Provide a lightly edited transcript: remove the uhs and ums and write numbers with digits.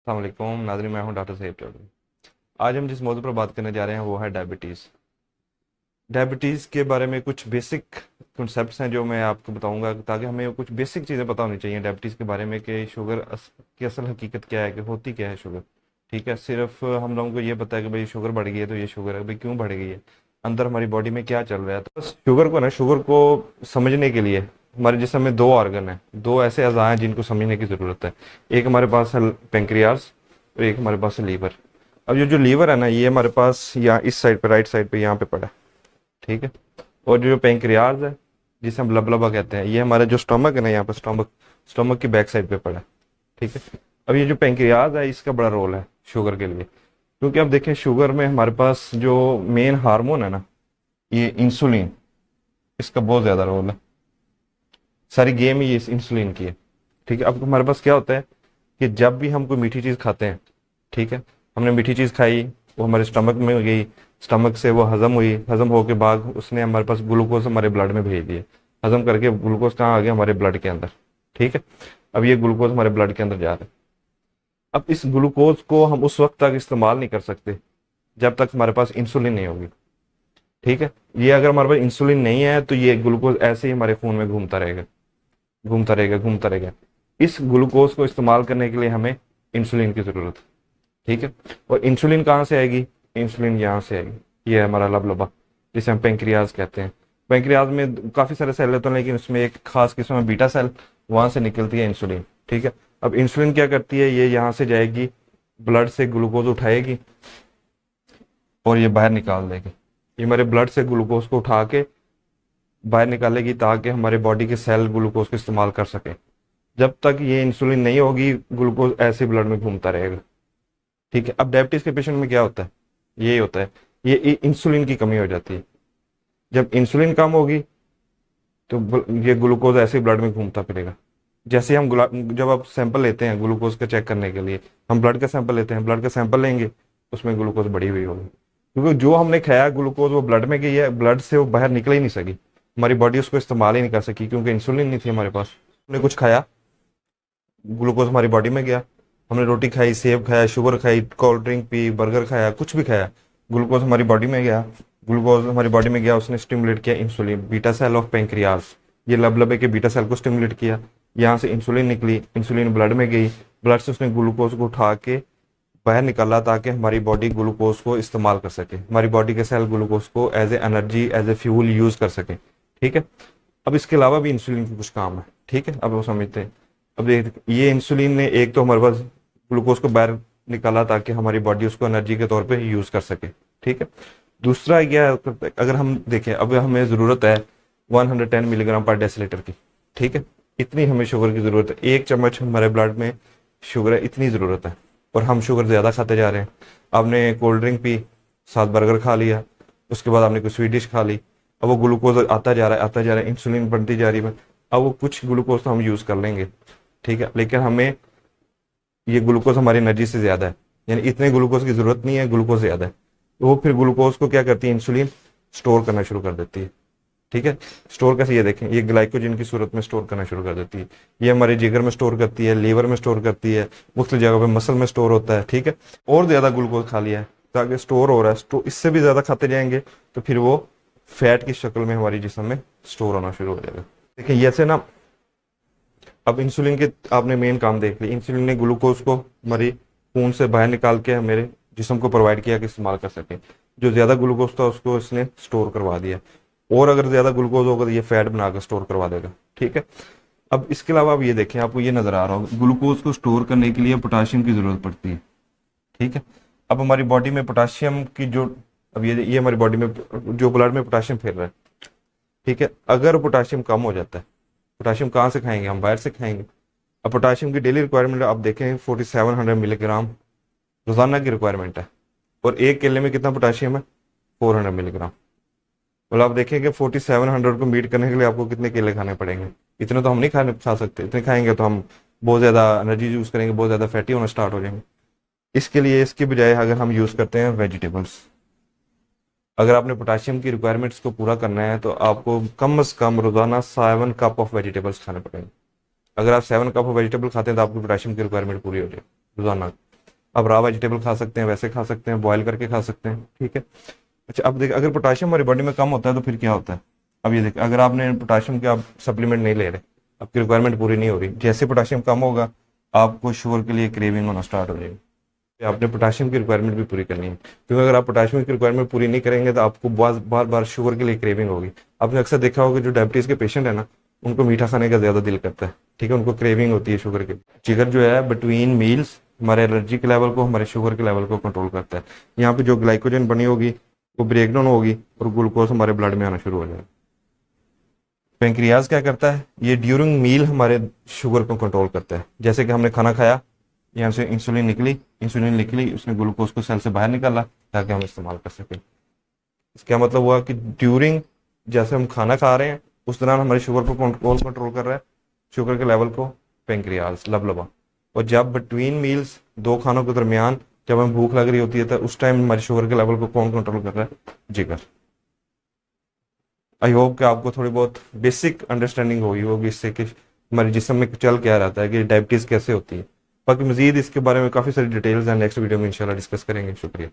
अस्सलाम वालेकुम नाज़रीन, मैं हूं डॉक्टर सैयद चौधरी। आज हम जिस मौजू पर बात करने जा रहे हैं वो है डायबिटीज़। डायबिटीज़ के बारे में कुछ बेसिक कॉन्सेप्ट्स हैं जो मैं आपको बताऊंगा, ताकि हमें कुछ बेसिक चीज़ें पता होनी चाहिए डायबिटीज़ के बारे में कि शुगर की असल हकीकत क्या है, कि होती क्या है शुगर। ठीक है, सिर्फ हम लोगों को ये पता है कि भाई शुगर बढ़ गई है तो ये शुगर है, भाई क्यों बढ़ गई है, अंदर हमारी बॉडी में क्या चल रहा है। तो बस शुगर को समझने के लिए हमारे जिस्म में दो ऑर्गन है, दो ऐसे अज़ा हैं जिनको समझने की ज़रूरत है। एक हमारे पास है पेंक्रियाज और एक हमारे पास है लीवर। अब ये जो लीवर है ना, ये हमारे पास यहाँ इस साइड पे, राइट साइड पे यहाँ पे पड़ा है। ठीक है, और जो पेंक्रियाज है जिसे हम लबलबा कहते हैं, ये हमारा जो स्टमक है ना, यहाँ पर स्टमक की बैक साइड पे पड़ा है। ठीक है, अब ये जो पेंक्रियाज है इसका बड़ा रोल है शुगर के लिए, क्योंकि अब देखें शुगर में हमारे पास जो मेन हार्मोन है ना, ये इंसुलिन, इसका बहुत ज़्यादा रोल है। सारी गेम ही इस इंसुलिन की है। ठीक है, अब हमारे पास क्या होता है कि जब भी हम कोई मीठी चीज़ खाते हैं, ठीक है, हमने मीठी चीज़ खाई, वो हमारे स्टमक में गई, स्टमक से वो हजम हुई, हजम होके बाद उसने हमारे पास ग्लूकोज हमारे ब्लड में भेज दिए, हजम करके ग्लूकोज कहाँ आ गया, हमारे ब्लड के अंदर। ठीक है, अब ये ग्लूकोज हमारे ब्लड के अंदर जा रहा है। अब इस ग्लूकोज को हम उस वक्त तक इस्तेमाल नहीं कर सकते जब तक हमारे पास इंसुलिन नहीं होगी। ठीक है, ये अगर हमारे पास इंसुलिन नहीं है तो ये ग्लूकोज ऐसे ही हमारे खून में घूमता रहेगा, घूमता रहेगा, घूमता रहेगा। इस ग्लूकोज को इस्तेमाल करने के लिए हमें इंसुलिन की जरूरत है। ठीक है, और इंसुलिन कहाँ से आएगी, इंसुलिन यहाँ से आएगी, ये है हमारा लबलबा जिसे हम पेंक्रियाज कहते हैं। पेंक्रियाज में काफ़ी सारे सेल होते हैं, लेकिन उसमें एक खास किस्म है बीटा सेल, वहाँ से निकलती है इंसुलिन। ठीक है, अब इंसुलिन क्या करती है, ये यहाँ से जाएगी, ब्लड से ग्लूकोज उठाएगी और ये बाहर निकाल देगी। ये हमारे ब्लड से ग्लूकोज को उठा के बाहर निकालेगी, ताकि हमारे बॉडी के सेल ग्लूकोज को इस्तेमाल कर सके। जब तक ये इंसुलिन नहीं होगी, ग्लूकोज ऐसे ब्लड में घूमता रहेगा। ठीक है, अब डायबिटीज के पेशेंट में क्या होता है, यही होता है, ये इंसुलिन की कमी हो जाती है। जब इंसुलिन कम होगी तो ये ग्लूकोज ऐसे ही ब्लड में घूमता फिरेगा। जैसे हम जब आप सैंपल लेते हैं ग्लूकोज का चेक करने के लिए, हम ब्लड का सैंपल लेते हैं, ब्लड का सैंपल लेंगे, उसमें ग्लूकोज बढ़ी हुई होगी, क्योंकि जो हमने खाया ग्लूकोज वो ब्लड में गई है, ब्लड से वो बाहर निकल ही नहीं सकी, हमारी बॉडी उसको इस्तेमाल ही नहीं कर सकी, क्योंकि इंसुलिन नहीं थी हमारे पास। हमने कुछ खाया, ग्लूकोज हमारी बॉडी में गया, हमने रोटी खाई, सेब खाया, शुगर खाई, कोल्ड ड्रिंक पी, बर्गर खाया, कुछ भी खाया, ग्लूकोज हमारी बॉडी में गया। ग्लूकोज हमारी बॉडी में गया, उसने स्टिमुलेट किया insulin, beta cell of pancreas, ये लबलबे के बीटा सेल को स्टिमुलेट किया, यहाँ से इंसुलिन निकली, इंसुलिन ब्लड में गई, ब्लड से उसने ग्लूकोज को उठा के बाहर निकाला, ताकि हमारी बॉडी ग्लूकोज को इस्तेमाल कर सके, हमारी बॉडी के सेल ग्लूकोज को as a energy, as a fuel use कर सके। ठीक है, अब इसके अलावा भी इंसुलिन के कुछ काम है। ठीक है, अब वो समझते हैं। अब देख, ये इंसुलिन ने एक तो हमारे पास ग्लूकोज को बाहर निकाला ताकि हमारी बॉडी उसको एनर्जी के तौर पे यूज कर सके। ठीक है, दूसरा क्या है, अगर हम देखें, अब हमें ज़रूरत है 110 मिलीग्राम पर डेसीलीटर की। ठीक है, इतनी हमें शुगर की ज़रूरत है, एक चम्मच हमारे ब्लड में शुगर है, इतनी ज़रूरत है, और हम शुगर ज़्यादा खाते जा रहे हैं। आपने कोल्ड ड्रिंक पी, साथ बर्गर खा लिया, उसके बाद आपने कोई स्वीट डिश खा ली, अब वो ग्लूकोज आता जा रहा है, आता जा रहा है, इंसुलिन बढ़ती जा रही है। अब वो कुछ ग्लूकोज तो हम यूज़ कर लेंगे, ठीक है, लेकिन हमें ये ग्लूकोज हमारी एनर्जी से ज़्यादा है, यानी इतने ग्लूकोज की ज़रूरत नहीं है, ग्लूकोज ज़्यादा है। तो वो फिर ग्लूकोज को क्या करती है, इंसुलिन स्टोर करना शुरू कर देती है। ठीक है, स्टोर कैसे, ये देखें, ये ग्लाइकोजन की सूरत में स्टोर करना शुरू कर देती है। ये हमारे जिगर में स्टोर करती है, लीवर में स्टोर करती है, मुख्तलिफ जगह पे मसल में स्टोर होता है। ठीक है, और ज़्यादा ग्लूकोज खा लिया है, ताकि स्टोर हो रहा है, इससे भी ज़्यादा खाते जाएंगे तो फिर वो फैट की शक्ल में हमारी जिस्म में स्टोर होना शुरू हो जाएगा। देखिए ऐसे ना, अब इंसुलिन के आपने मेन काम देख लिया, इंसुलिन ने ग्लूकोज को हमारी खून से बाहर निकाल के मेरे जिस्म को प्रोवाइड किया कि इस्तेमाल कर सके। जो ज़्यादा ग्लूकोज था उसको इसने स्टोर करवा दिया, और अगर ज़्यादा ग्लूकोज होगा तो ये फैट बनाकर स्टोर करवा देगा। ठीक है, अब इसके अलावा आप ये देखें, आपको ये नज़र आ रहा होगा, ग्लूकोज को स्टोर करने के लिए पोटाशियम की ज़रूरत पड़ती है। ठीक है, अब हमारी बॉडी में पोटाशियम की जो, अब ये हमारी बॉडी में जो ब्लड में पोटाशियम फिर रहा है। ठीक है, अगर पोटाशियम कम हो जाता है, पोटाशियम कहाँ से खाएंगे, हम बाहर से खाएंगे। अब पोटाशियम की डेली रिक्वायरमेंट आप देखें 4700 मिलीग्राम रोजाना की रिक्वायरमेंट है, और एक केले में कितना पोटाशियम है, 400 मिलीग्राम। मतलब आप देखें कि 4700 को मीट करने के लिए आपको कितने केले खाने पड़ेंगे। इतने तो हम नहीं खा सकते, इतने खाएंगे तो हम बहुत ज़्यादा एनर्जी यूज़ करेंगे, बहुत ज़्यादा फैटी होना स्टार्ट हो जाएंगे। इसके लिए इसकी बजाय अगर हम यूज़ करते हैं वेजिटेबल्स, अगर आपने पोटाशियम की रिक्वायरमेंट्स को पूरा करना है तो आपको कम से कम रोजाना 7 कप ऑफ वेजिटेबल्स खाने पड़ेंगे। अगर आप 7 कप ऑफ वेजिटेबल खाते हैं तो आपकी पोटाशियम की रिक्वायरमेंट पूरी हो जाएगी रोजाना। आप रॉ वेजिटेबल खा सकते हैं, वैसे खा सकते हैं, बॉयल करके खा सकते हैं, ठीक है। अच्छा, अब देखिए अगर पोटाशियम हमारी बॉडी में कम होता है तो फिर क्या होता है। अब ये देखिए, अगर आपने पोटाशियम के आप सप्लीमेंट नहीं ले रहे, आपकी रिक्वायरमेंट पूरी नहीं हो रही, जैसे पोटाशियम कम होगा आपको शुगर के लिए क्रेविंग होना स्टार्ट हो जाएगी। तो आपने पोटाशियम की रिक्वायरमेंट भी पूरी करनी है, क्योंकि अगर आप पोटाशियम की रिक्वायरमेंट पूरी नहीं करेंगे तो आपको बार बार शुगर के लिए क्रेविंग होगी। आपने अक्सर देखा होगा जो डायबिटीज़ के पेशेंट है ना, उनको मीठा खाने का ज़्यादा दिल करता है, ठीक है, उनको क्रेविंग होती है शुगर की। जिगर जो है बिटवीन मील्स हमारे एनर्जी के लेवल को, हमारे शुगर के लेवल को कंट्रोल करता है। यहाँ पे जो ग्लाइकोजन बनी होगी वो ब्रेक डाउन होगी और ग्लूकोज हमारे ब्लड में आना शुरू हो जाएगा। पेंक्रियाज क्या करता है, ये ड्यूरिंग मील हमारे शुगर को कंट्रोल करता है। जैसे कि हमने खाना खाया, यहाँ से इंसुलिन निकली, उसने ग्लूकोज को सेल से बाहर निकाला ताकि हम इस्तेमाल कर सकें। इसका मतलब हुआ कि ड्यूरिंग, जैसे हम खाना खा रहे हैं उस दौरान हमारे शुगर को कंट्रोल कर रहा है, शुगर के लेवल को पेंक्रियाज लबलबा। और जब बिटवीन मील्स, दो खानों के दरमियान जब हमें भूख लग रही होती है तो उस टाइम हमारे शुगर के लेवल को कौन कंट्रोल कर रहा है, जिगर। आई होप कि आपको थोड़ी बहुत बेसिक अंडरस्टैंडिंग हुई होगी इससे कि हमारे जिस्म में चल क्या रहता है, कि डायबिटीज़ कैसे होती है। बाकी मजीद इसके बारे में काफ़ी सारी डिटेल्स हैं, नेक्स्ट वीडियो में इंशाल्लाह डिस्कस करेंगे। शुक्रिया।